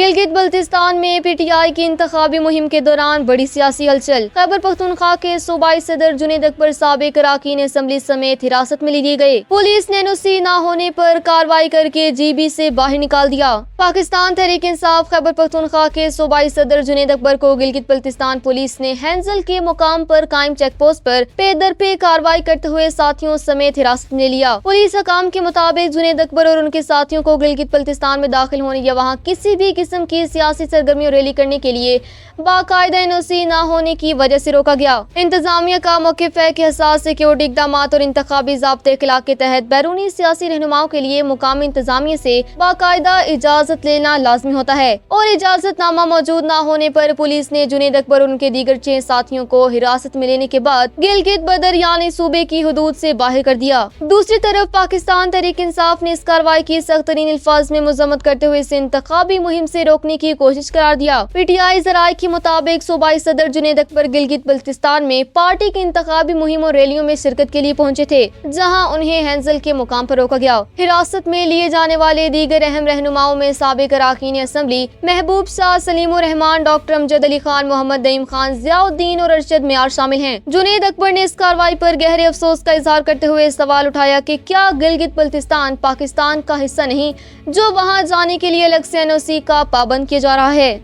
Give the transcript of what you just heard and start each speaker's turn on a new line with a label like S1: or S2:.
S1: گلگت بلتستان میں P T I کی انتخابی مہم کے دوران بڑی سیاسی ہلچل۔ خیبر پختونخوا کے صوبائی صدر جنید اکبر سابق اراکین اسمبلی سمیت حراست میں لیے گئے۔ پولیس نے این او سی نہ ہونے پر کارروائی کر کے جی بی سے باہر نکال دیا۔ پاکستان تحریک انصاف خیبر پختونخوا کے صوبائی صدر جنید اکبر کو گلگت بلتستان پولیس نے ہینزل کے مقام پر قائم چیک پوسٹ پر پے در پے کارروائی کرتے ہوئے ساتھیوں سمیت حراست میں لیا۔ پولیس حکام کے مطابق جنید اکبر اور ان کے ساتھیوں کو گلگت بلتستان میں داخل ہونے یا وہاں کسی بھی قسم کی سیاسی سرگرمی اور ریلی کرنے کے لیے باقاعدہ این او سی نہ ہونے کی وجہ سے روکا گیا۔ انتظامیہ کا موقف ہے کہ حساس سیکیورٹی اقدامات اور انتخابی ضابطۂ اخلاق کے تحت بیرونی سیاسی رہنماؤں کے لیے مقامی انتظامیہ سے باقاعدہ اجازت لینا لازمی ہوتا ہے، اور اجازت نامہ موجود نہ ہونے پر پولیس نے جنید اکبر اور ان کے دیگر 6 ساتھیوں کو حراست میں لینے کے بعد گلگت بدر یعنی صوبے کی حدود سے باہر کر دیا۔ دوسری طرف پاکستان تحریک انصاف نے اس کارروائی کی سخت ترین الفاظ میں مذمت کرتے ہوئے اسے انتخابی مہم سے روکنے کی کوشش قرار دیا۔ پی ٹی آئی ذرائع کے مطابق صوبائی صدر جنید اکبر گلگت بلتستان میں پارٹی کی انتخابی مہم اور ریلیوں میں شرکت کے لیے پہنچے تھے، جہاں انہیں ہینزل کے مقام پر روکا گیا۔ حراست میں لیے جانے والے دیگر اہم رہنماؤں میں سابق اراکین اسمبلی محبوب شاہ، سلیم الرحمان، ڈاکٹر امجد علی خان، محمد نعیم خان، ضیاء الدین اور ارشد معیار شامل ہیں۔ جنید اکبر نے اس کارروائی پر گہرے افسوس کا اظہار کرتے ہوئے سوال اٹھایا کہ کیا گلگت بلتستان پاکستان کا حصہ نہیں، جو وہاں جانے کے لیے الگ سے این او سی کا پابند کیا جا رہا ہے۔